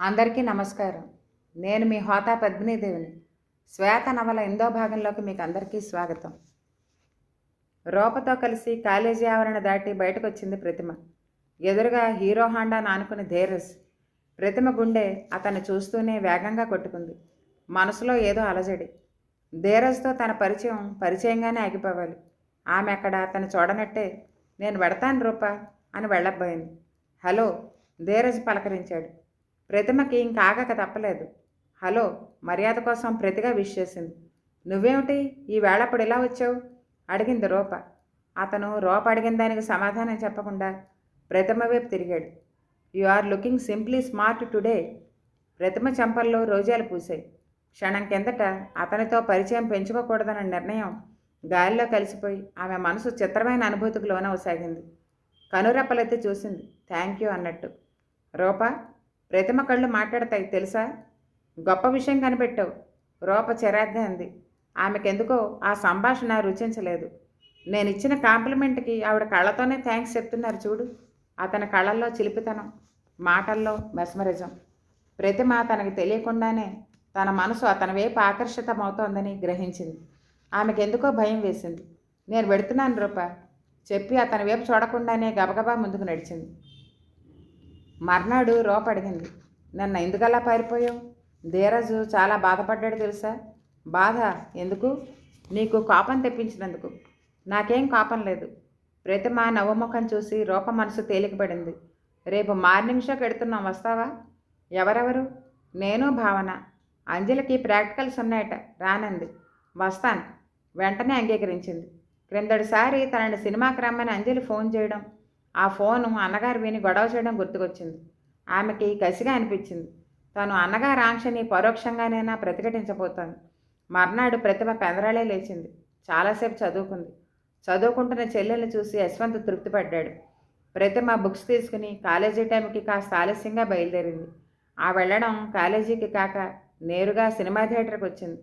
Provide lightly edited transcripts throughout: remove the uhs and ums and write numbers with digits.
అందరికీ నమస్కారం. నేను మీ హోతా పద్మినీదేవిని. శ్వేత నవల 8వ భాగంలోకి మీకు అందరికీ స్వాగతం. రూపతో కలిసి కాలేజీ ఆవరణ దాటి బయటకొచ్చింది ప్రతిమ. ఎదురుగా హీరో హాండాను ఆనుకుని ధీరజ్. ప్రతిమ గుండె అతన్ని చూస్తూనే వేగంగా కొట్టుకుంది. మనసులో ఏదో అలజడి. ధీరజ్తో తన పరిచయంగానే ఆగిపోవాలి. ఆమె అక్కడ అతను చూడనట్టే నేను వెడతాను రూపా అని వెళ్ళబోయింది. హలో, ధీరజ్ పలకరించాడు. ప్రతిమకి ఇంకాగక తప్పలేదు. హలో మర్యాద కోసం ప్రతిగా విష్ చేసింది. నువ్వేమిటి ఈ వేళప్పుడు ఇలా వచ్చావు అడిగింది రూప. అతను రూప అడిగిన దానికి సమాధానం చెప్పకుండా ప్రతిమ వైపు తిరిగాడు. You are looking simply smart today. Pratima చెంపల్లో రోజాలు పూసాయి. క్షణం కిందట అతనితో పరిచయం పెంచుకోకూడదన్న నిర్ణయం గాలిలో కలిసిపోయి ఆమె మనసు చిత్రమైన అనుభూతికి లోనవసాగింది. కనురెప్పలెత్తి చూసింది. థ్యాంక్ యూ అన్నట్టు. రూప, ప్రతిమ కళ్ళు మాట్లాడతాయి తెలుసా. గొప్ప విషయం కనిపెట్టావు. రూప చిరాగ్గా అంది. ఆమెకెందుకో ఆ సంభాషణ రుచించలేదు. నేను ఇచ్చిన కాంప్లిమెంట్కి ఆవిడ కళ్ళతోనే థ్యాంక్స్ చెప్తున్నారు చూడు. అతని కళ్ళల్లో చిలిపితనం, మాటల్లో మెస్మరిజం. ప్రతిమ తనకి తెలియకుండానే తన మనసు అతని వైపు ఆకర్షితమవుతోందని గ్రహించింది. ఆమెకెందుకో భయం వేసింది. నేను వెడుతున్నాను రూప చెప్పి అతని వైపు చూడకుండానే గబగబా ముందుకు నడిచింది. మర్నాడు రూప అడిగింది, నన్ను ఎందుకలా పారిపోయావు? ధీరజు చాలా బాధపడ్డాడు తెలుసా. బాధ ఎందుకు? నీకు కోపం తెప్పించినందుకు. నాకేం కోపం లేదు. ప్రతిమ నవ్వుముఖం చూసి రూప మనసు తేలికపడింది. రేపు మార్నింగ్ షోకి ఎడుతున్నాం, వస్తావా? ఎవరెవరు? నేను, భావన. అంజలికి ప్రాక్టికల్స్ ఉన్నాయట, రానంది. వస్తాను వెంటనే అంగీకరించింది. క్రిందటిసారి తనని సినిమాకి రమ్మని అంజలి ఫోన్ చేయడం, ఆ ఫోను అన్నగారు విని గొడవ చేయడం గుర్తుకొచ్చింది. ఆమెకి కసిగా అనిపించింది. తను అన్నగారి ఆంక్షని పరోక్షంగానైనా ప్రతిఘటించబోతోంది. మర్నాడు ప్రతిమ పెందరాళే లేచింది. చాలాసేపు చదువుకుంది. చదువుకుంటున్న చెల్లెల్ని చూసి యశ్వంత్ తృప్తిపడ్డాడు. ప్రతిమ బుక్స్ తీసుకుని కాలేజీ టైంకి కాస్త ఆలస్యంగా బయలుదేరింది. ఆ వెళ్ళడం కాలేజీకి కాక నేరుగా సినిమా థియేటర్కి వచ్చింది.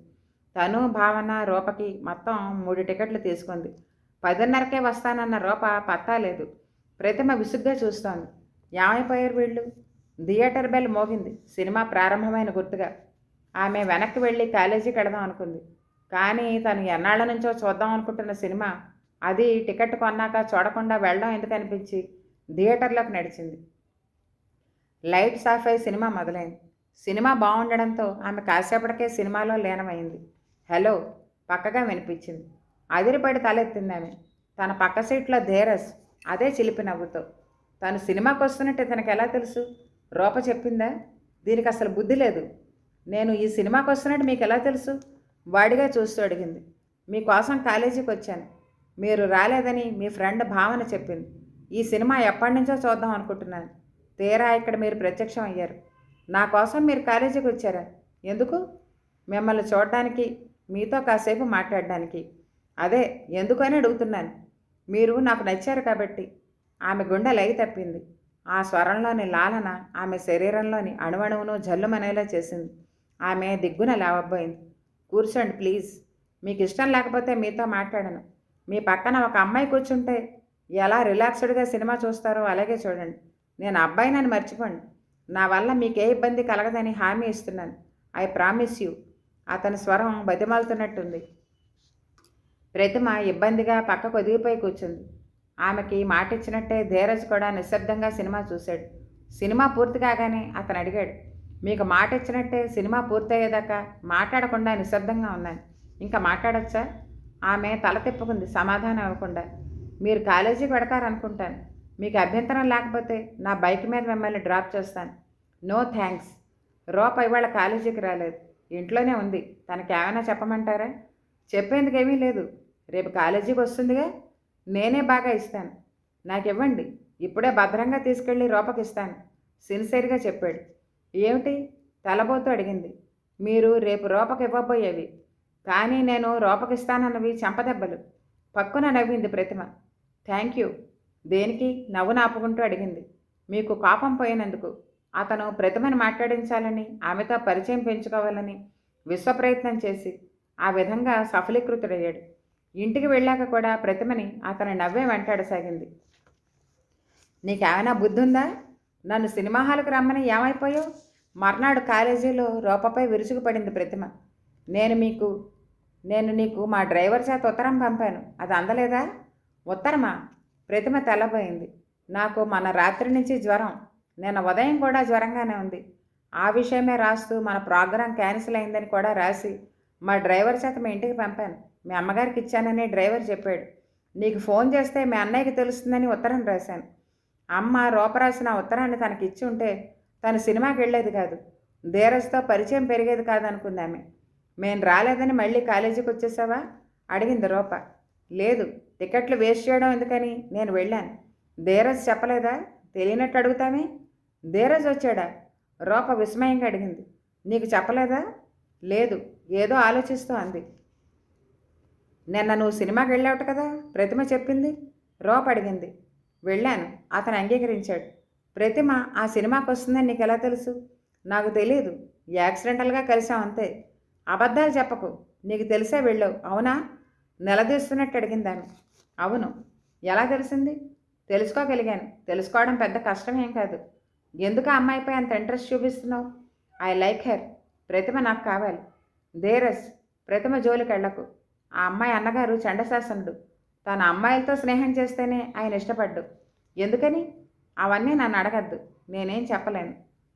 తను, భావన, రూపకి మొత్తం 3 టికెట్లు తీసుకుంది. 10:30కే వస్తానన్న రూప పత్తా లేదు. ప్రతిమ విసుగ్గా చూస్తోంది. ఏమైపోయారు వీళ్ళు? థియేటర్ బెల్ మోగింది. సినిమా ప్రారంభమైన గుర్తుగా. ఆమె వెనక్కి వెళ్ళి కాలేజీకి వెళదాం అనుకుంది. కానీ తను ఎన్నాళ్ళ నుంచో చూద్దాం అనుకుంటున్న సినిమా, అది టికెట్ కొన్నాక చూడకుండా వెళ్ళడం ఎందుకు అనిపించి థియేటర్లోకి నడిచింది. లైట్స్ ఆఫ్ అయి సినిమా మొదలైంది. సినిమా బాగుండడంతో ఆమె కాసేపటికే సినిమాలో లీనమైంది. హలో పక్కగా వినిపించింది. అదిరిపడి తలెత్తింది ఆమె. తన పక్క సీట్లో ధీరజ్ అదే చిలిపి నవ్వుతో. తను సినిమాకి వస్తున్నట్టు తనకు ఎలా తెలుసు? రూప చెప్పిందా? దీనికి అసలు బుద్ధి లేదు. నేను ఈ సినిమాకి వస్తున్నట్టు మీకు ఎలా తెలుసు? వాడిగా చూస్తూ అడిగింది. మీకోసం కాలేజీకి వచ్చాను. మీరు రాలేదని మీ ఫ్రెండ్ భావన చెప్పింది. ఈ సినిమా ఎప్పటి నుంచో చూద్దాం అనుకుంటున్నాను. తీరా ఇక్కడ మీరు ప్రత్యక్షం అయ్యారు. నా కోసం మీరు కాలేజీకి వచ్చారా? ఎందుకు? మిమ్మల్ని చూడడానికి, మీతో కాసేపు మాట్లాడడానికి. అదే ఎందుకు అని అడుగుతున్నాను. మీరు నాకు నచ్చారు కాబట్టి. ఆమె గుండె లయ తప్పింది. ఆ స్వరంలోని లాలన ఆమె శరీరంలోని అణువణువును జల్లుమనేలా చేసింది. ఆమె దిగ్గున లేవబోయింది. కూర్చోండి ప్లీజ్. మీకు ఇష్టం లేకపోతే మీతో మాట్లాడను. మీ పక్కన ఒక అమ్మాయి కూర్చుంటే ఎలా రిలాక్స్డ్గా సినిమా చూస్తారో అలాగే చూడండి. నేను అబ్బాయినని మర్చిపోండి. నా వల్ల మీకే ఇబ్బంది కలగదని హామీ ఇస్తున్నాను. I promise you. అతని స్వరం బతిమాలుతున్నట్టుంది. ప్రతిమ ఇబ్బందిగా పక్కకు ఒదిగిపోయి కూర్చుంది. ఆమెకి మాట ఇచ్చినట్టే ధీరజ్ కూడా నిశ్శబ్దంగా సినిమా చూశాడు. సినిమా పూర్తి కాగానే అతను అడిగాడు, మీకు మాట ఇచ్చినట్టే సినిమా పూర్తయ్యేదాకా మాట్లాడకుండా నిశ్శబ్దంగా ఉన్నాను. ఇంకా మాట్లాడచ్చా? ఆమె తల తిప్పుకుంది సమాధానం ఇవ్వకుండా. మీరు కాలేజీకి పెడతారనుకుంటాను. మీకు అభ్యంతరం లేకపోతే నా బైక్ మీద మిమ్మల్ని డ్రాప్ చేస్తాను. No thanks. రూప ఇవాళ కాలేజీకి రాలేదు, ఇంట్లోనే ఉంది. తనకేమైనా చెప్పమంటారా? చెప్పేందుకేమీ లేదు. రేపు కాలేజీకి వస్తుందిగా, నేనే బాగా ఇస్తాను. నాకు ఇవ్వండి, ఇప్పుడే భద్రంగా తీసుకెళ్ళి రూపకి ఇస్తాను సిన్సియర్గా చెప్పాడు. ఏమిటి? తలబోతూ అడిగింది. మీరు రేపు రూపకి ఇవ్వబోయేవి, కానీ నేను రూపకిస్తానన్నవి చెంపదెబ్బలు. పక్కున నవ్వింది ప్రతిమ. Thank you. దేనికి? నవ్వు నాపుకుంటూ అడిగింది. మీకు కోపం పోయినందుకు. అతను ప్రతిమను మాట్లాడించాలని, ఆమెతో పరిచయం పెంచుకోవాలని విశ్వప్రయత్నం చేసి ఆ విధంగా సఫలీకృతుడయ్యాడు. ఇంటికి వెళ్ళాక కూడా ప్రతిమని అతని నవ్వే వెంటాడసాగింది. నీకేమైనా బుద్ధి ఉందా? నన్ను సినిమా హాల్కి రమ్మని ఏమైపోయావు? మర్నాడు కాలేజీలో రూపపై విరుచుకుపడింది ప్రతిమ. నేను మీకు నేను నీకు మా డ్రైవర్ చేత ఉత్తరం పంపాను, అది అందలేదా? ఉత్తరమా? ప్రతిమ తెల్లబోయింది. నాకు మన రాత్రి నుంచి జ్వరం, నిన్న ఉదయం కూడా జ్వరంగానే ఉంది. ఆ విషయమే రాస్తూ మన ప్రోగ్రాం క్యాన్సిల్ అయిందని కూడా రాసి మా డ్రైవర్ చేత మీ ఇంటికి పంపాను. మీ అమ్మగారికి ఇచ్చానని డ్రైవర్ చెప్పాడు. నీకు ఫోన్ చేస్తే మీ అన్నయ్యకి తెలుస్తుందని ఉత్తరం రాశాను. అమ్మ రూప రాసిన ఉత్తరాన్ని తనకి ఇచ్చి ఉంటే తను సినిమాకి వెళ్ళేది కాదు, ధీరజ్తో పరిచయం పెరిగేది కాదనుకుంది ఆమె. మేము రాలేదని మళ్ళీ కాలేజీకి వచ్చేసావా అడిగింది రూప. లేదు, టికెట్లు వేస్ట్ చేయడం ఎందుకని నేను వెళ్ళాను. ధీరజ్ చెప్పలేదా? తెలియనట్టు అడుగుతామే. ధీరజ్ వచ్చాడా? రూప విస్మయంగా అడిగింది. నీకు చెప్పలేదా? లేదు, ఏదో ఆలోచిస్తూ అంది. నిన్న నువ్వు సినిమాకి వెళ్ళావుట కదా, ప్రతిమ చెప్పింది. రూప అడిగింది. వెళ్ళాను, అతను అంగీకరించాడు. ప్రతిమ ఆ సినిమాకి వస్తుందని నీకు ఎలా తెలుసు? నాకు తెలియదు, యాక్సిడెంటల్గా కలిసాం అంతే. అబద్ధాలు చెప్పకు, నీకు తెలిసే వెళ్ళావు అవునా? నిలదీస్తున్నట్టు అడిగింది ఆమె. అవును. ఎలా తెలిసింది? తెలుసుకోగలిగాను. తెలుసుకోవడం పెద్ద కష్టమేం కాదు. ఎందుకు ఆ అమ్మాయిపై అంత ఇంట్రెస్ట్ చూపిస్తున్నావు? I like her. ప్రతిమ నాకు కావాలి. ధీరజ్, ప్రతిమ జోలికి వెళ్ళకు. ఆ అమ్మాయి అన్నగారు చండశాసనుడు. తన అమ్మాయిలతో స్నేహం చేస్తేనే ఆయన ఇష్టపడ్డు. ఎందుకని? అవన్నీ నన్ను అడగద్దు, నేనేం చెప్పలేను.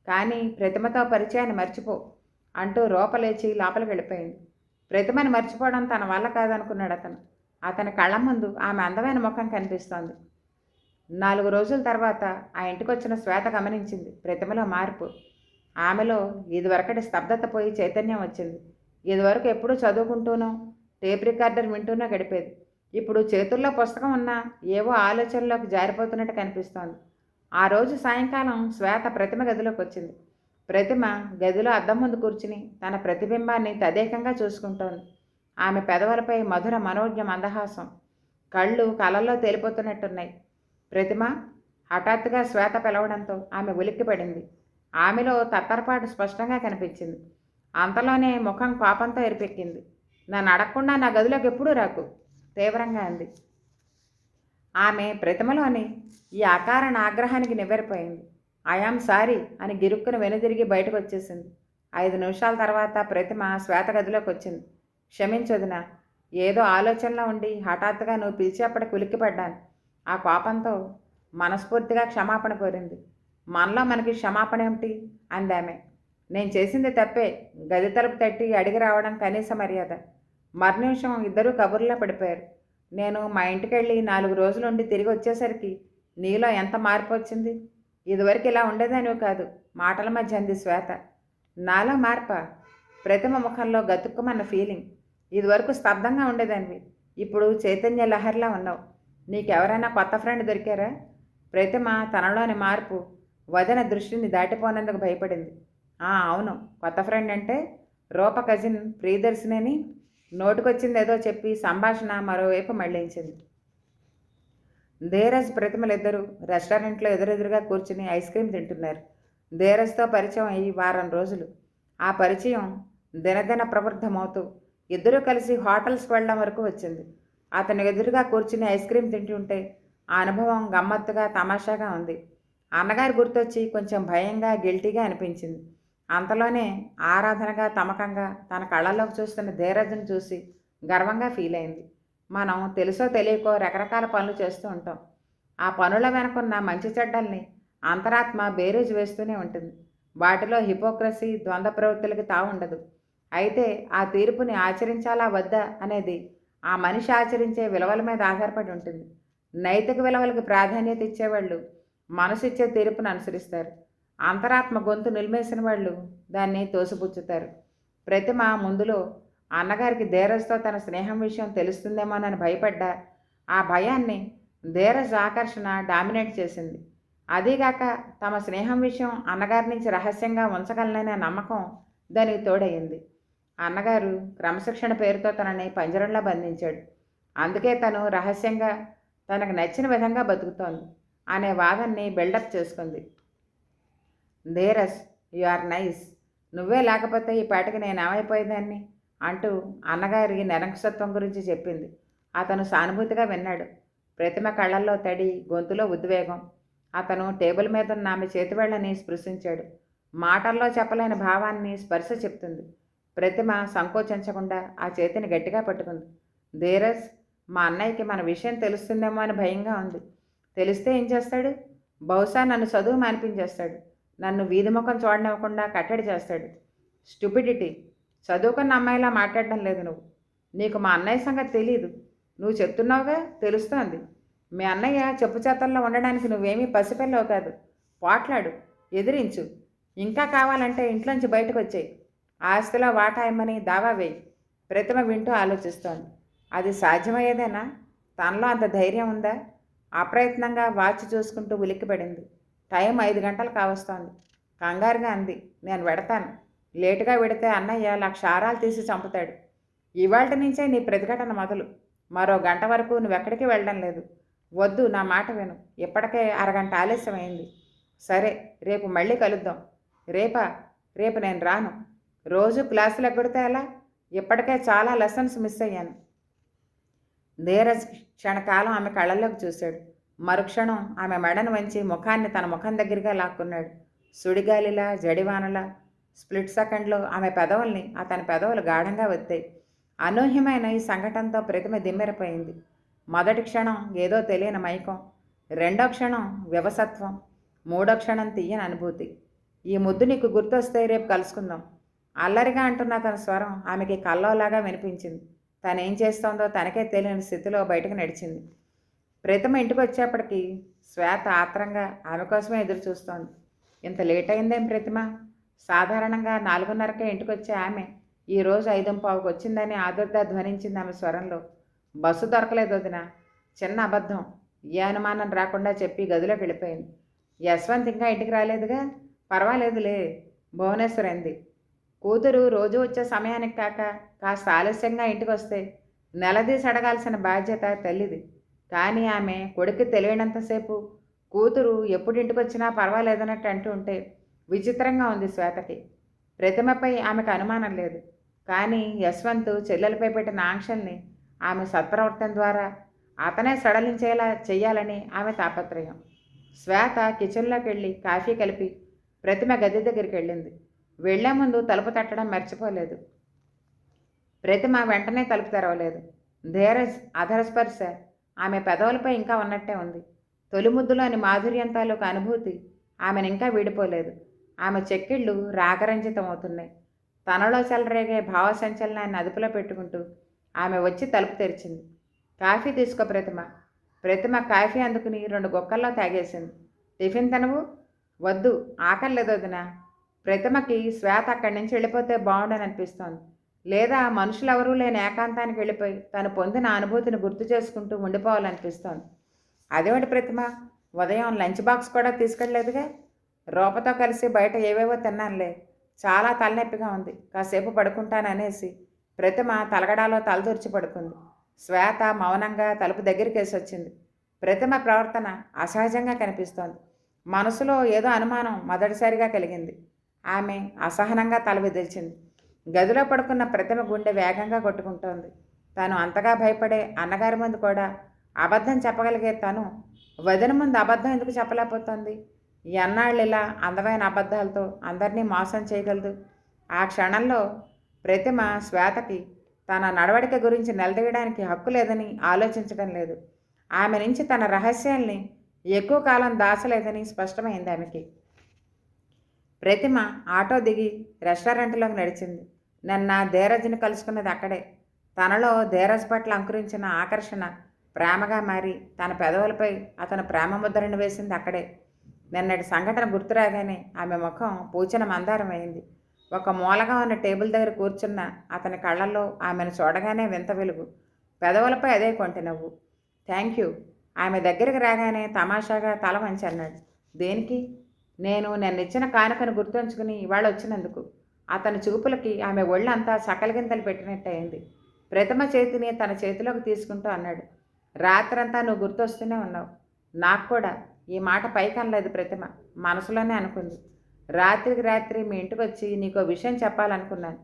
కానీ ప్రతిమతో పరిచయాన్ని మర్చిపో అంటూ రూపలేచి లోపలికి వెళ్ళిపోయింది. ప్రతిమని మర్చిపోవడం తన వల్ల కాదనుకున్నాడు అతను. అతని కళ్ళ ముందు ఆమె అందమైన ముఖం కనిపిస్తోంది. 4 రోజుల తర్వాత ఆ ఇంటికి వచ్చిన శ్వేత గమనించింది ప్రతిమలో మార్పు. ఆమెలో ఇదివరకటి స్తబ్దత పోయి చైతన్యం వచ్చింది. ఇదివరకు ఎప్పుడూ చదువుకుంటూనో టేప్ రికార్డర్ వింటూనో గడిపేది. ఇప్పుడు చేతుల్లో పుస్తకం ఉన్నా ఏవో ఆలోచనలోకి జారిపోతున్నట్టు కనిపిస్తోంది. ఆ రోజు సాయంకాలం శ్వేత ప్రతిమ గదిలోకి వచ్చింది. ప్రతిమ గదిలో అద్దం ముందు కూర్చుని తన ప్రతిబింబాన్ని తదేకంగా చూసుకుంటోంది. ఆమె పెదవులపై మధుర మనోజ్ఞ మందహాసం, కళ్ళు కలల్లో తేలిపోతున్నట్టున్నాయి. ప్రతిమ హఠాత్తుగా శ్వేత పిలవడంతో ఆమె ఉలిక్కిపడింది. ఆమెలో తత్తరపాటు స్పష్టంగా కనిపించింది. అంతలోనే ముఖం కోపంతో ఎరిపెక్కింది. నన్ను అడగకుండా నా గదిలోకి ఎప్పుడూ రాకు, తీవ్రంగా అంది. ఆమె ప్రతిమలోని ఈ అకారణ ఆగ్రహానికి నివ్వెరపోయింది. ఐఆమ్ సారీ అని గిరుక్కును వెనుదిరిగి బయటకు వచ్చేసింది. 5 నిమిషాల తర్వాత ప్రతిమ శ్వేత గదిలోకి వచ్చింది. క్షమించొదినా, ఏదో ఆలోచనలో ఉండి హఠాత్తుగా నువ్వు పిలిచేప్పటికి ఉలిక్కిపడ్డాను. ఆ కోపంతో మనస్ఫూర్తిగా క్షమాపణ కోరింది. మనలో మనకి క్షమాపణ ఏమిటి అందామె. నేను చేసింది తప్పే, గది తలుపు తట్టి అడిగి రావడం కనీస మర్యాద. మరునిమిషం ఇద్దరూ కబుర్లో పడిపోయారు. నేను మా ఇంటికి వెళ్ళి 4 రోజులు ఉండి తిరిగి వచ్చేసరికి నీలో ఎంత మార్పు వచ్చింది. ఇదివరకు ఇలా ఉండేదానివి కాదు, మాటల మధ్య అంది శ్వేత. నాలో మార్పా? ప్రతిమ ముఖంలో గతుక్కుమన్న ఫీలింగ్. ఇదివరకు స్తబ్దంగా ఉండేదానివి, ఇప్పుడు చైతన్య లహరిలా ఉన్నావు. నీకెవరైనా కొత్త ఫ్రెండ్ దొరికారా? ప్రతిమ తనలోని మార్పు వదన దృష్టిని దాటిపోనందుకు భయపడింది. అవును, కొత్త ఫ్రెండ్ అంటే రూప కజిన్ ప్రియదర్శిని. నోటికొచ్చింది ఏదో చెప్పి సంభాషణ మరోవైపు మళ్లించింది. ధీరజ్ ప్రతిమలిద్దరూ రెస్టారెంట్లో ఎదురెదురుగా కూర్చుని ఐస్ క్రీమ్ తింటున్నారు. ధీరజ్తో పరిచయం అయ్యి వారం రోజులు. ఆ పరిచయం దినదిన ప్రవృద్ధమవుతూ ఇద్దరూ కలిసి హోటల్స్కి వెళ్ళడం వరకు వచ్చింది. అతను ఎదురుగా కూర్చుని ఐస్ క్రీమ్ తింటుంటే ఆ అనుభవం గమ్మత్తుగా తమాషాగా ఉంది. అన్నగారు గుర్తొచ్చి కొంచెం భయంగా గిల్టీగా అనిపించింది. అంతలోనే ఆరాధనగా తమకంగా తన కళ్ళల్లోకి చూస్తున్న ధీరజ్ను చూసి గర్వంగా ఫీల్ అయింది. మనం తెలుసో తెలియకో రకరకాల పనులు చేస్తూ ఉంటాం. ఆ పనుల వెనుకున్న మంచి చెడ్డల్ని అంతరాత్మ బేరీజు వేస్తూనే ఉంటుంది. వాటిలో హిపోక్రసీ, ద్వంద్వ ప్రవృత్తులకి తావుండదు. అయితే ఆ తీర్పుని ఆచరించాలా వద్దా అనేది ఆ మనిషి ఆచరించే విలువల మీద ఆధారపడి ఉంటుంది. నైతిక విలువలకు ప్రాధాన్యత ఇచ్చేవాళ్ళు మనసు ఇచ్చే తీర్పును అనుసరిస్తారు. అంతరాత్మ గొంతు నిలిమేసిన వాళ్ళు దాన్ని తోసిపుచ్చుతారు. ప్రతిమ ముందులో అన్నగారికి ధీరజ్తో తన స్నేహం విషయం తెలుస్తుందేమోనని భయపడ్డా ఆ భయాన్ని ధీరజ్ ఆకర్షణ డామినేట్ చేసింది. అదీగాక తమ స్నేహం విషయం అన్నగారి నుంచి రహస్యంగా ఉంచగలననే నమ్మకం దానికి తోడయింది. అన్నగారు క్రమశిక్షణ పేరుతో తనని పంజరంలో బంధించాడు. అందుకే తను రహస్యంగా తనకు నచ్చిన విధంగా బతుకుతోంది అనే వాదనని బిల్డప్ చేసుకుంది. Dheeraj, you are nice. నువ్వే లేకపోతే ఈ పాటికి నేను ఏమైపోయేదాన్ని అంటూ అన్నగారి నిరంకుశత్వం గురించి చెప్పింది. అతను సానుభూతిగా విన్నాడు. ప్రతిమ కళ్ళల్లో తడి, గొంతులో ఉద్వేగం. అతను టేబుల్ మీద ఉన్న ఆమె చేతివేళ్లని స్పృశించాడు. మాటల్లో చెప్పలేని భావాన్ని స్పర్శ చెప్తుంది. ప్రతిమ సంకోచించకుండా ఆ చేతిని గట్టిగా పట్టుకుంది. ధీరజ్, మా అన్నయ్యకి మన విషయం తెలుస్తుందేమో అని భయంగా ఉంది. తెలిస్తే ఏం చేస్తాడు? బహుశా నన్ను చదువు మానిపించేస్తాడు. నన్ను వీధి ముఖం చూడనివ్వకుండా కట్టడి చేస్తాడు. స్టూపిడిటీ. చదువుకున్న అమ్మాయిలా మాట్లాడడం లేదు నువ్వు. నీకు మా అన్నయ్య సంగతి తెలీదు. నువ్వు చెప్తున్నావుగా, తెలుస్తోంది. మీ అన్నయ్య చెప్పు చేతల్లో ఉండడానికి నువ్వేమీ పసిపిల్లవు కాదు. పోట్లాడు, ఎదిరించు. ఇంకా కావాలంటే ఇంట్లోంచి బయటకు వచ్చేయి. ఆస్తిలో వాటా ఇమ్మని దావా వేయి. ప్రతిమ వింటూ ఆలోచిస్తోంది. అది సాధ్యమయ్యేదేనా? తనలో అంత ధైర్యం ఉందా? అప్రయత్నంగా వాచ్ చూసుకుంటూ ఉలిక్కిపడింది. టైం 5 గంటలు కావస్తోంది. కంగారుగా అంది, నేను వెడతాను. లేటుగా వెడితే అన్నయ్య 1,00,000 ఆరాలు తీసి చంపుతాడు. ఇవాళ నుంచే నీ ప్రతిఘటన మొదలు. మరో గంట వరకు నువ్వెక్కడికి వెళ్ళడం లేదు. వద్దు, నా మాట విను. ఇప్పటికే అరగంట ఆలస్యమైంది. సరే, రేపు మళ్ళీ కలుద్దాం. రేపా? రేపు నేను రాను. రోజు క్లాసులు ఎగ్గొడితే ఎలా? ఇప్పటికే చాలా లెసన్స్ మిస్ అయ్యాను. ధీరజ్ క్షణకాలం ఆమె కళ్ళల్లోకి చూశాడు. మరుక్షణం ఆమె మెడను వంచి ముఖాన్ని తన ముఖం దగ్గరగా లాక్కున్నాడు. సుడిగాలిలా, జడివానలా స్ప్లిట్ సెకండ్లో ఆమె పెదవుల్ని అతని పెదవులు గాఢంగా వత్తాయి. అనూహ్యమైన ఈ సంఘటనతో ప్రతిమ దిమ్మెరపోయింది. మొదటి క్షణం ఏదో తెలియని మైకం, రెండో క్షణం వివసత్వం, మూడో క్షణం తీయని అనుభూతి. ఈ ముద్దు నీకు గుర్తొస్తే రేపు కలుసుకుందాం. అల్లరిగా అంటున్న తన స్వరం ఆమెకి కల్లోలాగా వినిపించింది. తనేం చేస్తోందో తనకే తెలియని స్థితిలో బయటకు నడిచింది. ప్రతిమ ఇంటికి వచ్చేప్పటికి శ్వేత ఆత్రంగా ఆమె కోసమే ఎదురు చూస్తోంది. ఇంత లేట్ అయిందేం ప్రతిమ? సాధారణంగా 4:30కే ఇంటికి వచ్చే ఆమె ఈరోజు 5:15కు వచ్చిందని ఆదుర్దా ధ్వనించింది ఆమె స్వరంలో. బస్సు దొరకలేదు వదిన. చిన్న అబద్ధం. ఏ అనుమానం రాకుండా చెప్పి గదిలోకి వెళ్ళిపోయింది. యశ్వంత్ ఇంకా ఇంటికి రాలేదుగా? పర్వాలేదులే, భువనేశ్వర్ అంది. కూతురు రోజు వచ్చే సమయానికి కాక కాస్త ఆలస్యంగా ఇంటికి వస్తే నెలదీసి అడగాల్సిన బాధ్యత తల్లిది. కానీ ఆమె కొడుకు తెలియనంతసేపు కూతురు ఎప్పుడు ఇంటికి వచ్చినా పర్వాలేదన్నట్టు అంటూ ఉంటే విచిత్రంగా ఉంది శ్వేతకి. ప్రతిమపై ఆమెకు అనుమానం లేదు. కానీ యశ్వంత్ చెల్లెలపై పెట్టిన ఆంక్షల్ని ఆమె సత్ప్రవర్తన ద్వారా అతనే సడలించేలా చెయ్యాలని ఆమె తాపత్రయం. శ్వేత కిచెన్లోకి వెళ్ళి కాఫీ కలిపి ప్రతిమ గది దగ్గరికి వెళ్ళింది. వెళ్లే ముందు తలుపు తట్టడం మర్చిపోలేదు. ప్రతిమ వెంటనే తలుపు తెరవలేదు. ధీరజ్ అధరస్పర్శ ఆమె పెదవులపై ఇంకా ఉన్నట్టే ఉంది. తొలి ముద్దులోని మాధుర్యం తాలూకు అనుభూతి ఆమెను ఇంకా వీడిపోలేదు. ఆమె చెక్కిళ్ళు రాగరంజితమవుతున్నాయి. తనలో చెలరేగే భావ సంచలనాన్ని అదుపులో పెట్టుకుంటూ ఆమె వచ్చి తలుపు తెరిచింది. కాఫీ తీసుకో ప్రతిమ. ప్రతిమ కాఫీ అందుకుని 2 గుక్కల్లో తాగేసింది. టిఫిన్ తినవు? వద్దు, ఆకలేదు వదినా. ప్రతిమకి శ్వేత అక్కడి నుంచి వెళ్ళిపోతే బాగుండని అనిపిస్తోంది. లేదా మనుషులెవరూ లేని ఏకాంతానికి వెళ్ళిపోయి తను పొందిన అనుభూతిని గుర్తు చేసుకుంటూ ఉండిపోవాలనిపిస్తోంది. అదేమిటి ప్రతిమ, ఉదయం లంచ్ బాక్స్ కూడా తీసుకెళ్ళలేదుగా? రూపతో కలిసి బయట ఏవేవో తిన్నానులే. చాలా తలనొప్పిగా ఉంది, కాసేపు పడుకుంటాననేసి ప్రతిమ తలగడాలో తలదూర్చి పడుకుంది. శ్వేత మౌనంగా తలుపు దగ్గరికి వేసి వచ్చింది. ప్రతిమ ప్రవర్తన అసహజంగా కనిపిస్తోంది. మనసులో ఏదో అనుమానం మొదటిసారిగా కలిగింది. ఆమె అసహనంగా తల విదిల్చింది. గదిలో పడుకున్న ప్రతిమ గుండె వేగంగా కొట్టుకుంటోంది. తను అంతగా భయపడే అన్నగారి ముందు కూడా అబద్ధం చెప్పగలిగే తను వదిన ముందు అబద్ధం ఎందుకు చెప్పలేకపోతుంది? ఎన్నాళ్ళు ఇలా అందమైన అబద్ధాలతో అందరినీ మోసం చేయగలదు? ఆ క్షణంలో ప్రతిమ శ్వేతకి తన నడవడిక గురించి నిలదీయడానికి హక్కు లేదని ఆలోచించడం లేదు. ఆమె నుంచి తన రహస్యాల్ని ఎక్కువ కాలం దాచలేదని స్పష్టమైంది ఆమెకి. ప్రతిమ ఆటో దిగి రెస్టారెంట్లోకి నడిచింది. నిన్న ధీరజ్ని కలుసుకున్నది అక్కడే. తనలో ధీరజ్ పట్ల అంకురించిన ఆకర్షణ ప్రేమగా మారి తన పెదవులపై అతను ప్రేమ ముద్రను వేసింది అక్కడే. నిన్నటి సంఘటన గుర్తురాగానే ఆమె ముఖం పూచిన మందారం అయింది. ఒక మూలగా ఉన్న టేబుల్ దగ్గర కూర్చున్న అతని కళ్ళల్లో ఆమెను చూడగానే వింత వెలుగు, పెదవులపై అదే కొంటి నవ్వు. Thank you. ఆమె దగ్గరికి రాగానే తమాషాగా తల వంచి అన్నాడు. దేనికి? నేను నిన్నిచ్చిన కానుకను గుర్తుంచుకుని ఇవాళ వచ్చినందుకు. అతని చూపులకి ఆమె ఒళ్ళంతా సకలగింతలు పెట్టినట్టయింది. ప్రతిమ చేతిని తన చేతిలోకి తీసుకుంటూ అన్నాడు, రాత్రంతా నువ్వు గుర్తొస్తూనే ఉన్నావు. నాకు కూడా. ఈ మాట పైకి అనలేదు ప్రతిమ, మనసులోనే అనుకుంది. రాత్రికి రాత్రి మీ ఇంటికి వచ్చి నీకో విషయం చెప్పాలనుకున్నాను.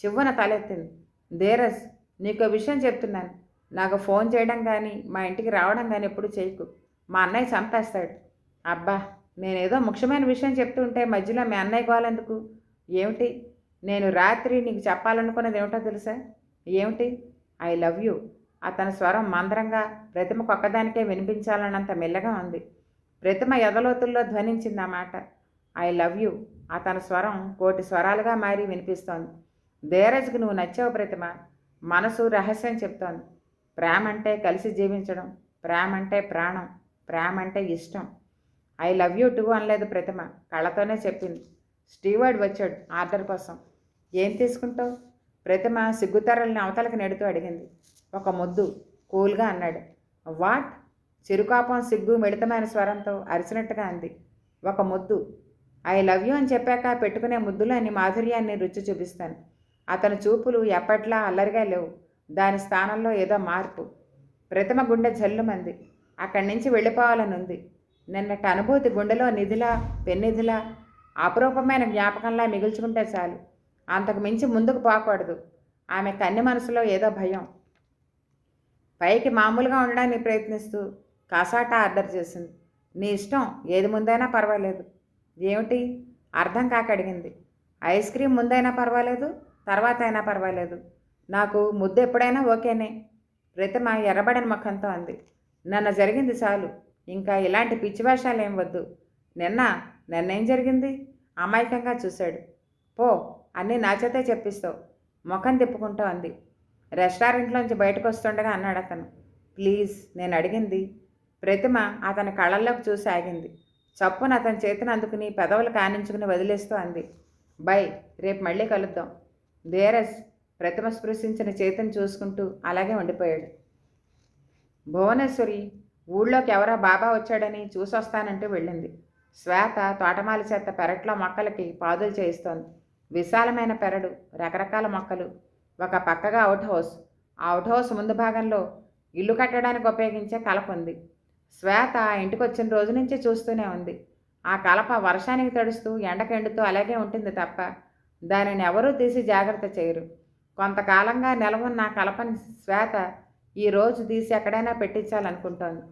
చివ్వున తలెత్తింది. ధీరజ్, నీకో విషయం చెప్తున్నాను. నాకు ఫోన్ చేయడం కానీ మా ఇంటికి రావడం కానీ ఎప్పుడు చేయకు. మా అన్నయ్య చంపేస్తాడు. అబ్బా, నేనేదో ముఖ్యమైన విషయం చెప్తుంటే మధ్యలో మీ అన్నయ్య గోలెందుకు? ఏమిటి? నేను రాత్రి నీకు చెప్పాలనుకున్నది ఏమిటో తెలుసా? ఏమిటి? I love you. అతని స్వరం మందరంగా ప్రతిమకు ఒక్కదానికే వినిపించాలన్నంత మెల్లగా ఉంది. ప్రతిమ ఎదలోతుల్లో ధ్వనించింది ఆ మాట. I love you. అతని స్వరం కోటి స్వరాలుగా మారి వినిపిస్తోంది. ధీరజ్కి నువ్వు నచ్చావు ప్రతిమ. మనసు రహస్యం చెప్తోంది. ప్రేమ అంటే కలిసి జీవించడం, ప్రేమ అంటే ప్రాణం, ప్రేమ అంటే ఇష్టం. ఐ లవ్ యూ టూ అనలేదు ప్రతిమ, కళ్ళతోనే చెప్పింది. స్టీవర్డ్ వచ్చాడు ఆర్డర్ కోసం. ఏం తీసుకుంటావు? ప్రతిమ సిగ్గుతరల్ని అవతలకి నెడుతూ అడిగింది. ఒక ముద్దు కూల్గా అన్నాడు. వాట్? చిరుకాపం సిగ్గు మిళితమైన స్వరంతో అరిచినట్టుగా అంది. ఒక ముద్దు. ఐ లవ్ యూ అని చెప్పాక పెట్టుకునే ముద్దులని మాధుర్యాన్ని రుచి చూపిస్తాను. అతని చూపులు ఎప్పట్లా అల్లరిగా లేవు. దాని స్థానంలో ఏదో మార్పు. ప్రతిమ గుండె జల్లుమంది. అక్కడి నుంచి వెళ్ళిపోవాలనుంది. నిన్నటి అనుభూతి గుండెలో నిధిలా పెన్నిధిలా అపురూపమైన జ్ఞాపకంలా మిగుల్చుకుంటే చాలు. అంతకు మించి ముందుకు పోకూడదు. ఆమె కన్ని మనసులో ఏదో భయం. పైకి మామూలుగా ఉండడానికి ప్రయత్నిస్తూ కసాటా ఆర్డర్ చేసింది. నీ ఇష్టం, ఏది ముందైనా పర్వాలేదు. ఏమిటి? అర్థం కాక అడిగింది. ఐస్ క్రీమ్ ముందైనా పర్వాలేదు, తర్వాత అయినా పర్వాలేదు. నాకు ముద్దు ఎప్పుడైనా ఓకేనే. ప్రతిమ ఎర్రబడిన ముఖంతో అంది. నిన్న జరిగింది చాలు. ఇంకా ఇలాంటి పిచ్చి వేషాలు ఏం వద్దు. నిన్నేం జరిగింది? అమాయకంగా చూశాడు. పో, అన్నీ నా చేతే చెప్పిస్తావు. ముఖం తిప్పుకుంటూ అంది. రెస్టారెంట్లోంచి బయటకు వస్తుండగా అన్నాడు అతను. ప్లీజ్, నేను అడిగింది. ప్రతిమ అతని కళ్ళల్లోకి చూసి ఆగింది. చప్పున అతని చేతిని అందుకుని పెదవులు కానించుకుని వదిలేస్తూ అంది. బై, రేపు మళ్ళీ కలుద్దాం. ధీరజ్ ప్రతిమ స్పృశించిన చేతిని చూసుకుంటూ అలాగే ఉండిపోయాడు. భువనేశ్వరి ఊళ్ళోకి ఎవరో బాబా వచ్చాడని చూసొస్తానంటూ వెళ్ళింది. శ్వేత తోటమాలి చేత పెరట్లో మొక్కలకి పాదులు చేయిస్తోంది. విశాలమైన పెరడు, రకరకాల మొక్కలు, ఒక పక్కగా అవుట్ హౌస్. ఆ అవుట్ హౌస్ ముందు భాగంలో ఇల్లు కట్టడానికి ఉపయోగించే కలప ఉంది. శ్వేత ఇంటికి వచ్చిన రోజు నుంచి చూస్తూనే ఉంది. ఆ కలప వర్షానికి తడుస్తూ ఎండకెండుతూ అలాగే ఉంటుంది తప్ప దానిని ఎవరూ తీసి జాగ్రత్త చేయరు. కొంతకాలంగా నిలవున్న ఆ కలపని శ్వేత ఈరోజు తీసి ఎక్కడైనా పెట్టించాలనుకుంటోంది.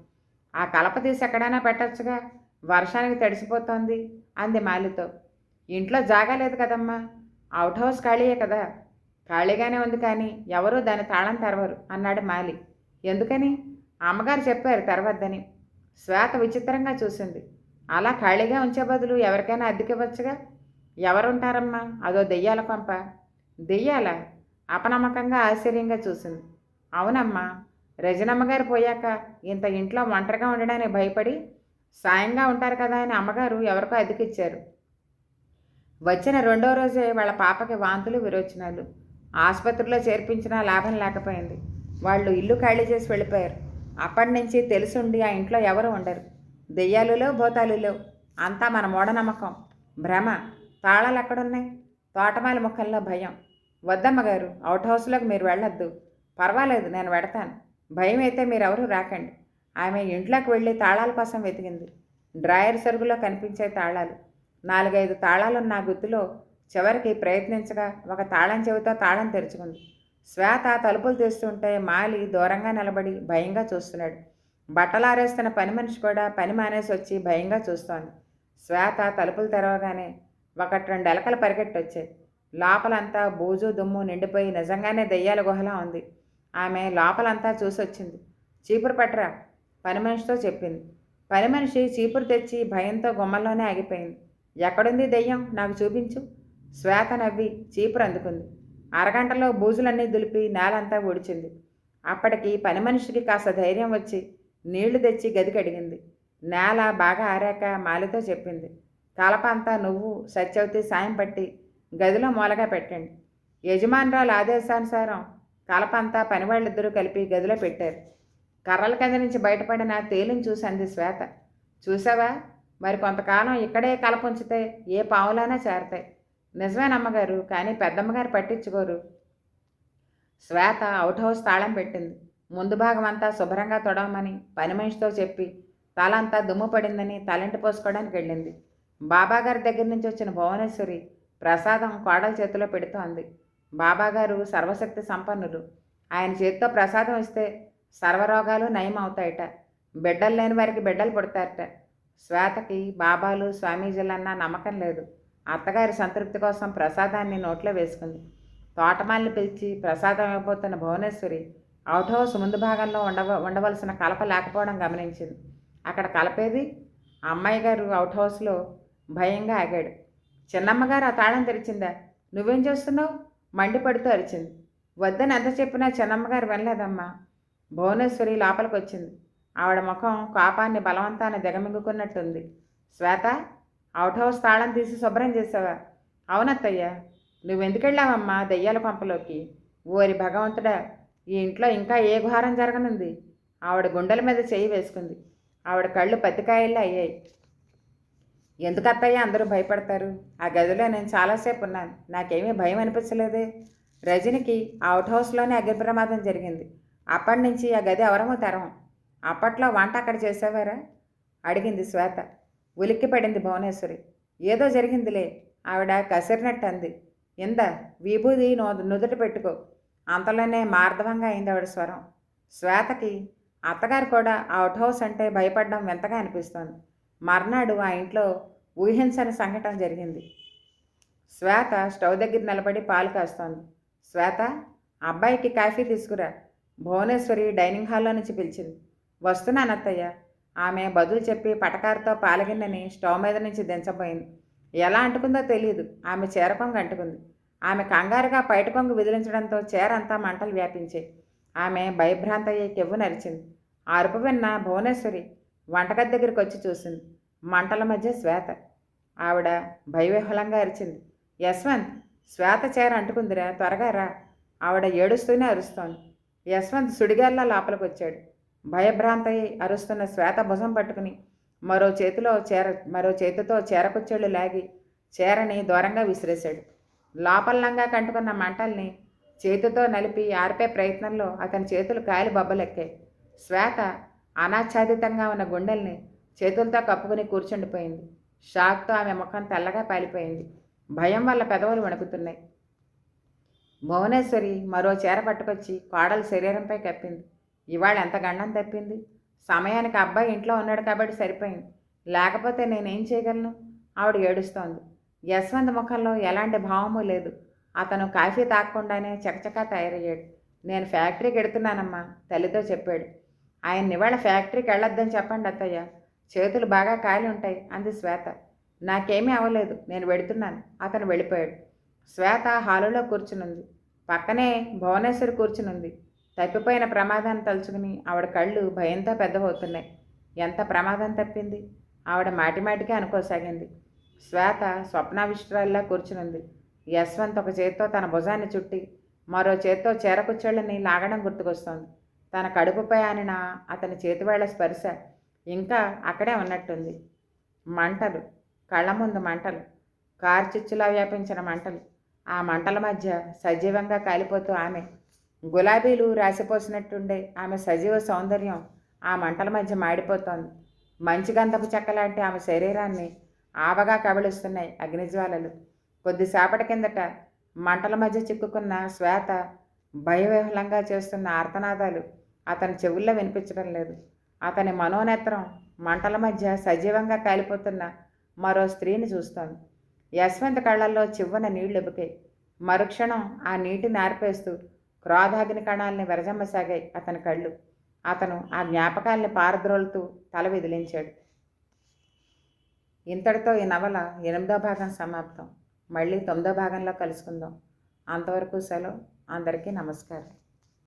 ఆ కలప తీసి ఎక్కడైనా పెట్టచ్చుగా, వర్షానికి తడిసిపోతోంది అంది మాలితో. ఇంట్లో జాగా లేదు కదమ్మా, అవుట్ హౌస్ ఖాళీయే కదా. ఖాళీగానే ఉంది కానీ ఎవరూ దాని తాళం తెరవరు అన్నాడు మాలి. ఎందుకని? అమ్మగారు చెప్పారు తెరవద్దని. శ్వేత విచిత్రంగా చూసింది. అలా ఖాళీగా ఉంచే బదులు ఎవరికైనా అద్దెకివ్వచ్చుగా. ఎవరుంటారమ్మా, అదో దెయ్యాల కొంప. దెయ్యాలా? అపనమ్మకంగా ఆశ్చర్యంగా చూసింది. అవునమ్మా, రజనమ్మగారు పోయాక ఇంత ఇంట్లో ఒంటరిగా ఉండడానికి భయపడి సాయంగా ఉంటారు కదా అని అమ్మగారు ఎవరికో అద్దెకిచ్చారు. వచ్చిన రెండో రోజే వాళ్ళ పాపకి వాంతులు విరోచనాలు. ఆసుపత్రిలో చేర్పించినా లాభం లేకపోయింది. వాళ్ళు ఇల్లు ఖాళీ చేసి వెళ్ళిపోయారు. అప్పటి నుంచి తెలుసుండి ఆ ఇంట్లో ఎవరు ఉండరు. దెయ్యాలు లేవు, భూతాలు లేవు. అంతా మన మూఢనమ్మకం, భ్రమ. తాళాలు ఎక్కడున్నాయి? తోటమాలి ముఖంలో భయం. వద్దమ్మగారు, అవుట్ హౌస్లోకి మీరు వెళ్ళొద్దు. పర్వాలేదు, నేను వెడతాను. భయం అయితే మీరెవరూ రాకండి. ఆమె ఇంట్లోకి వెళ్ళి తాళాల కోసం వెతికింది. డ్రాయర్ సరుగులో కనిపించే తాళాలు, 4-5 తాళాలున్న ఆ గుత్తులో చివరికి ప్రయత్నించగా ఒక తాళం చెవితో తాళం తెరుచుకుంది. శ్వేత తలుపులు తీస్తుంటే మాలి దూరంగా నిలబడి భయంగా చూస్తున్నాడు. బట్టలారేస్తున్న పని మనిషి కూడా పని మానేసి వచ్చి భయంగా చూస్తోంది. శ్వేత తలుపులు తెరవగానే 1-2 ఎలకలు పరిగెట్టొచ్చాయి. లోపలంతా బూజు దుమ్ము నిండిపోయి నిజంగానే దెయ్యాల గుహలా ఉంది. ఆమె లోపలంతా చూసొచ్చింది. చీపురు పట్టరా, పని మనిషితో చెప్పింది. పని మనిషి చీపురు తెచ్చి భయంతో గుమ్మల్లోనే ఆగిపోయింది. ఎక్కడుంది దెయ్యం, నాకు చూపించు. శ్వేత నవ్వి చీపురు అందుకుంది. అరగంటలో బూజులన్నీ దులిపి నేలంతా ఒడిచింది. అప్పటికి పని మనిషికి కాస్త ధైర్యం వచ్చి నీళ్లు తెచ్చి గది కడిగింది. నేల బాగా ఆరాక మాలితో చెప్పింది. కలప అంతా నువ్వు సత్యవతి సాయం పట్టి గదిలో మూలగా పెట్టండి. యజమానురాలు ఆదేశానుసారం కలపంతా పనివాళ్ళిద్దరూ కలిపి గదిలో పెట్టారు. కర్రల కింద నుంచి బయటపడిన తేలిని చూసి అంది శ్వేత. చూసావా, మరి కొంతకాలం ఇక్కడే కలప ఉంచితే ఏ పావులైనా చేరతాయి. నిజమేనమ్మగారు, కానీ పెద్దమ్మగారు పట్టించుకోరు. శ్వేత అవుట్ హౌస్ తాళం పెట్టింది. ముందు భాగం అంతా శుభ్రంగా తొడవమని పని మనిషితో చెప్పి తలంతా దుమ్ము పడిందని తలంటి పోసుకోవడానికి వెళ్ళింది. బాబాగారి దగ్గర నుంచి వచ్చిన భువనేశ్వరి ప్రసాదం కోడల చేతిలో పెడుతూ అంది. బాబాగారు సర్వశక్తి సంపన్నులు. ఆయన చేతితో ప్రసాదం ఇస్తే సర్వరోగాలు నయం అవుతాయట. బిడ్డలు లేని వారికి బిడ్డలు పుడతారట. శ్వేతకి బాబాలు స్వామీజీలన్నా నమ్మకం లేదు. అత్తగారి సంతృప్తి కోసం ప్రసాదాన్ని నోట్లో వేసుకుంది. తోటమాలిని పిలిచి ప్రసాదం ఇవ్వబోతున్న భువనేశ్వరి అవుట్ హౌస్ ముందు భాగంలో ఉండవలసిన కలప లేకపోవడం గమనించింది. అక్కడ కలపేది? అమ్మాయి గారు అవుట్ హౌస్లో భయంగా ఆగాడు. చిన్నమ్మగారు ఆ తాళం తెరిచిందా? నువ్వేం చేస్తున్నావు? మండిపడుతూ అరిచింది. వద్దని ఎంత చెప్పినా చిన్నమ్మగారు వినలేదమ్మా. భువనేశ్వరి లోపలికి వచ్చింది. ఆవిడ ముఖం కోపాన్ని బలవంతాన్ని దిగమింగుకున్నట్టుంది. శ్వేత, అవుట్ హౌస్ తాళం తీసి శుభ్రం చేసావా? అవునత్తయ్యా. నువ్వెందుకెళ్ళావమ్మా దెయ్యాల కొంపలోకి? ఓరి భగవంతుడా, ఈ ఇంట్లో ఇంకా ఏ ఘోరం జరగనుంది? ఆవిడ గుండెల మీద చేయి వేసుకుంది. ఆవిడ కళ్ళు పత్తికాయల్లో అయ్యాయి. ఎందుకత్తయ్య అందరూ భయపడతారు? ఆ గదిలో నేను చాలాసేపు ఉన్నాను. నాకేమీ భయం అనిపించలేదే. రజనికి అవుట్ హౌస్లోనే అగ్ని ప్రమాదం జరిగింది. అప్పటి నుంచి ఆ గది ఎవరమో తెరవం. అప్పట్లో వంట అక్కడ చేసేవారా? అడిగింది శ్వేత. ఉలిక్కి పడింది భువనేశ్వరి. ఏదో జరిగిందిలే, ఆవిడ కసిరినట్టు అంది. ఇందా విభూది నుదుట పెట్టుకో. అంతలోనే మార్ధవంగా అయింది ఆవిడ స్వరం. శ్వేతకి అత్తగారు కూడా అవుట్ హౌస్ అంటే భయపడడం వింతగా అనిపిస్తోంది. మర్నాడు ఆ ఇంట్లో ఊహించని సంఘటన జరిగింది. శ్వేత స్టవ్ దగ్గర నిలబడి పాలు కాస్తోంది. శ్వేత, అబ్బాయికి కాఫీ తీసుకురా. భువనేశ్వరి డైనింగ్ హాల్లో నుంచి పిలిచింది. వస్తున్నాను అత్తయ్య. ఆమె బదులు చెప్పి పటకారుతో పాలగిన్నెని స్టవ్ మీద నుంచి దించబోయింది. ఎలా అంటుకుందో తెలియదు. ఆమె చీర కొంగు అంటుకుంది. ఆమె కంగారుగా పైట కొంగు విదిలించడంతో చీర అంతా మంటలు వ్యాపించాయి. ఆమె భయభ్రాంతయ్యే కెవ్వు నరిచింది. అరుపు విన్న భువనేశ్వరి వంటగది దగ్గరికి వచ్చి చూసింది. మంటల మధ్య శ్వేత. ఆవిడ భయవిహ్వలంగా అరిచింది. యశ్వంత్, శ్వేత చీర అంటుకుందిరా, త్వరగా రా. ఆవిడ ఏడుస్తూనే అరుస్తోంది. యశ్వంత్ సుడిగాల్లా లోపలికి వచ్చాడు. భయభ్రాంతయ్యి అరుస్తున్న శ్వేత భుజం పట్టుకుని మరో చేతితో చీరకుచ్చెళ్ళు లాగి చీరని దూరంగా విసిరేశాడు. లోపలంగా కంటుకున్న మంటల్ని చేతితో నలిపి ఆర్పే ప్రయత్నంలో అతని చేతులు కాలి బొబ్బలెక్కాయి. శ్వేత అనాచ్ఛాదితంగా ఉన్న గుండెల్ని చేతులతో కప్పుకుని కూర్చుండిపోయింది. షాక్తో ఆమె ముఖం తెల్లగా పాలిపోయింది. భయం వల్ల పెదవులు వణుకుతున్నాయి. భువనేశ్వరి మరో చీర పట్టుకొచ్చి కోడలు శరీరంపై కప్పింది. ఇవాళ ఎంత గండం తప్పింది. సమయానికి అబ్బాయి ఇంట్లో ఉన్నాడు కాబట్టి సరిపోయింది. లేకపోతే నేనేం చేయగలను? ఆవిడ ఏడుస్తోంది. యశ్వంత్ ముఖంలో ఎలాంటి భావమూ లేదు. అతను కాఫీ తాగకుండానే చకచకా తయారయ్యాడు. నేను ఫ్యాక్టరీకి వెడుతున్నానమ్మా, తల్లితో చెప్పాడు. ఆయన ఇవాళ ఫ్యాక్టరీకి వెళ్ళొద్దని చెప్పండి అత్తయ్య. చేతులు బాగా కాలి ఉంటాయి అంది శ్వేత. నాకేమీ అవ్వలేదు, నేను వెడుతున్నాను. అతను వెళ్ళిపోయాడు. శ్వేత హాలులో కూర్చునుంది. పక్కనే భువనేశ్వరి కూర్చునుంది. తప్పిపోయిన ప్రమాదాన్ని తలుచుకుని ఆవిడ కళ్ళు భయంతో పెద్దవవుతున్నాయి. ఎంత ప్రమాదం తప్పింది? ఆవిడ మాటిమాటికి అనుకోసాగింది. శ్వేత స్వప్నావిష్టురాల్లా కూర్చునుంది. యశ్వంత్ ఒక చేత్తో తన భుజాన్ని చుట్టి మరో చేత్తో చీరకుచ్చెళ్ళని లాగడం గుర్తుకొస్తోంది. తన కడుపుపై ఆనిన అతని చేతివేళ్ల స్పర్శ ఇంకా అక్కడే ఉన్నట్టుంది. మంటలు, కళ్ళ ముందు మంటలు, కార్చిచ్చులా వ్యాపించిన మంటలు. ఆ మంటల మధ్య సజీవంగా కాలిపోతూ ఆమె. గులాబీలు రాసిపోసినట్టుండే ఆమె సజీవ సౌందర్యం ఆ మంటల మధ్య మాడిపోతోంది. మంచి గంధపు చెక్కలాంటి ఆమె శరీరాన్ని ఆవగా కబళిస్తున్నాయి అగ్నిజ్వాలలు. కొద్దిసేపటి కిందట మంటల మధ్య చిక్కుకున్న శ్వేత భయవిహ్వలంగా చేస్తున్న ఆర్తనాదాలు అతని చెవుల్లో వినిపించడం లేదు. అతని మనోనేత్రం మంటల మధ్య సజీవంగా కాలిపోతున్న మరో స్త్రీని చూస్తోంది. యశ్వంత్ కళ్ళల్లో చివ్వన నీళ్లు ఎబుకాయి. మరుక్షణం ఆ నీటిని ఆర్పేస్తూ క్రోధాగ్ని కణాలని విరజమ్మసాగాయి అతని కళ్ళు. అతను ఆ జ్ఞాపకాల్ని పారద్రోలుతూ తల విదిలించాడు. ఇంతటితో ఈ నవల 8వ భాగం సమాప్తం. మళ్ళీ 9వ భాగంలో కలుసుకుందాం. అంతవరకు సెలవు. అందరికీ నమస్కారం.